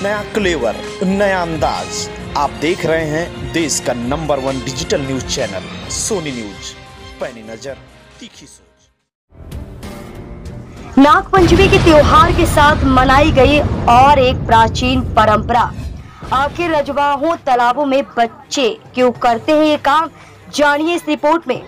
नया क्लेवर, नया अंदाज। आप देख रहे हैं देश का number 1 digital news channel Sony news. पैनी नजर, तीखी सोच। नागपंचमी के त्योहार के साथ मनाई गई और एक प्राचीन परंपरा। आखिर रजवाहों तालाबों में बच्चे क्यों करते हैं ये काम, जानिए इस रिपोर्ट में।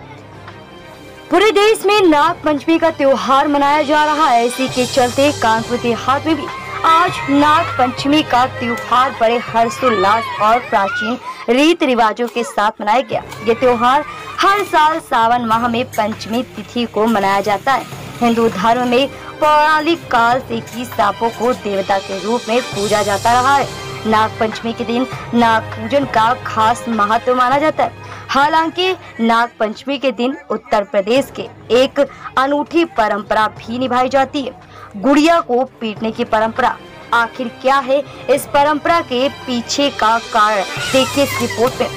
पूरे देश में नागपंचमी का त्योहार मनाया जा रहा है। इसी के चलते कानपुर देहात में भी आज नागपंचमी का त्योहार बड़े हर्षोल्लास और प्राचीन रीति रिवाजों के साथ मनाया गया। ये त्योहार हर साल सावन माह में पंचमी तिथि को मनाया जाता है। हिंदू धर्म में पौराणिक काल से ही सांपों को देवता के रूप में पूजा जाता रहा है। नागपंचमी के दिन नाग पूजन का खास महत्व माना जाता है। हालांकि नागपंचमी के दिन उत्तर प्रदेश के एक अनूठी परंपरा भी निभाई जाती है, गुड़िया को पीटने की परंपरा। आखिर क्या है इस परंपरा के पीछे का कारण, देखिए इस रिपोर्ट में।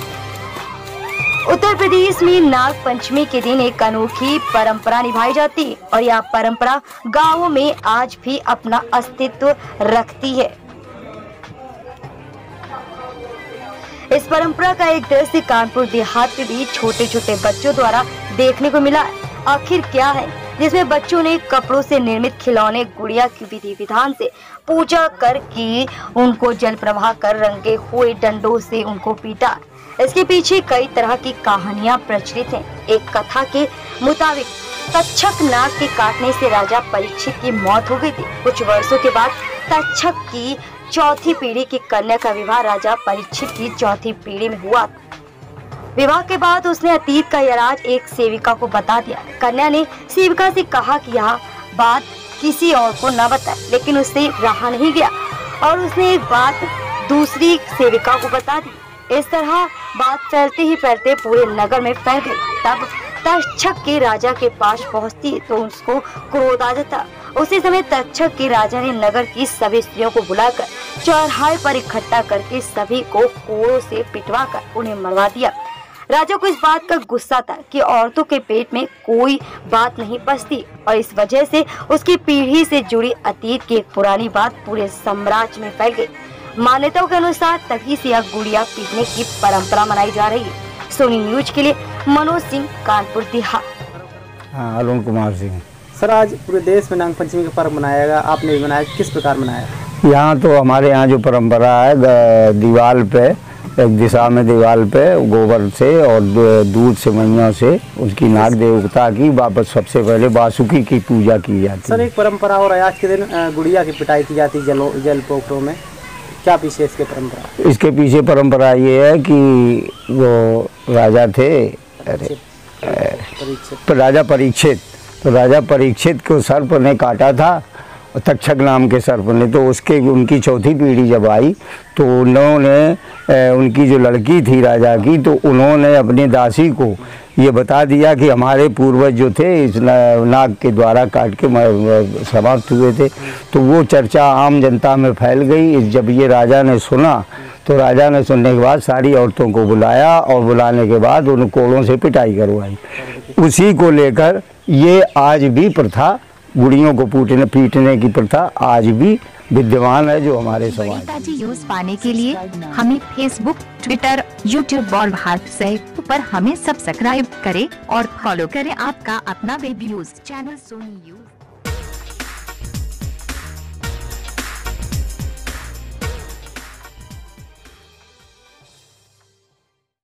उत्तर प्रदेश में नागपंचमी के दिन एक अनोखी परंपरा निभाई जाती है और यह परंपरा गांवों में आज भी अपना अस्तित्व रखती है। इस परंपरा का एक दृश्य कानपुर देहात में भी छोटे छोटे बच्चों द्वारा देखने को मिला। आखिर क्या है, जिसमें बच्चों ने कपड़ों से निर्मित खिलौने गुड़िया की विधि विधान से पूजा करके उनको जल प्रवाह कर रंगे हुए डंडों से उनको पीटा। इसके पीछे कई तरह की कहानियां प्रचलित हैं। एक कथा के मुताबिक तक्षक नाग के काटने से राजा परीक्षित की मौत हो गई थी। कुछ वर्षों के बाद तक्षक की चौथी पीढ़ी की कन्या का विवाह राजा परीक्षित की चौथी पीढ़ी में हुआ। विवाह के बाद उसने अतीत का यह राज एक सेविका को बता दिया। कन्या ने सेविका से कहा कि यह बात किसी और को न बताए, लेकिन उससे रहा नहीं गया और उसने एक बात दूसरी सेविका को बता दी। इस तरह बात फैलते ही फैलते पूरे नगर में फैल गई। तब तक्षक के राजा के पास पहुंचती तो उसको क्रोध आ जाता। उसी समय तक्षक के राजा ने नगर की सभी स्त्रियों को बुलाकर चौराहे पर इकट्ठा करके सभी को कोड़ों से पिटवाकर उन्हें मरवा दिया। राजा को इस बात का गुस्सा था कि औरतों के पेट में कोई बात नहीं पचती और इस वजह से उसकी पीढ़ी से जुड़ी अतीत की एक पुरानी बात पूरे साम्राज्य में फैल गई। मान्यताओं के अनुसार तभी से यह गुड़िया पीटने की परंपरा मनाई जा रही है। सोनी न्यूज के लिए मनोज सिंह, कानपुर देहात। हाँ, अरुण कुमार सिंह। सर, आज पूरे देश में नागपंचमी का पर्व मनाएगा, आपने भी मनाया, किस प्रकार मनाया? यहाँ तो हमारे यहाँ जो परंपरा है, दीवार पे एक दिशा में दीवार पे गोबर से और दूध से मैया से उसकी नाग देवता की वापस सबसे पहले वासुकी की पूजा की जाती है। सर, एक परंपरा और आज के दिन गुड़िया की पिटाई की जाती जल पोखरों में, क्या पीछे इसके परंपरा? इसके पीछे परंपरा ये है कि वो राजा थे, राजा परीक्षित, तो राजा परीक्षित को सर्प ने काटा था, तक्षक नाम के सर्प ने। तो उसके उनकी चौथी पीढ़ी जब आई तो उन्होंने उनकी जो लड़की थी राजा की, तो उन्होंने अपनी दासी को ये बता दिया कि हमारे पूर्वज जो थे इस नाग के द्वारा काट के समाप्त हुए थे। तो वो चर्चा आम जनता में फैल गई। जब ये राजा ने सुना तो राजा ने सुनने के बाद सारी औरतों को बुलाया और बुलाने के बाद उन कोड़ों से पिटाई करवाई। उसी को लेकर ये आज भी प्रथा, गुड़ियों को पीटने की प्रथा आज भी विद्यमान है जो हमारे समाज में। न्यूज पाने के लिए हमें फेसबुक, ट्विटर, यूट्यूब और व्हाट्सएप पर हमें सब्सक्राइब करें और फॉलो करें आपका अपना web news channel Sony news.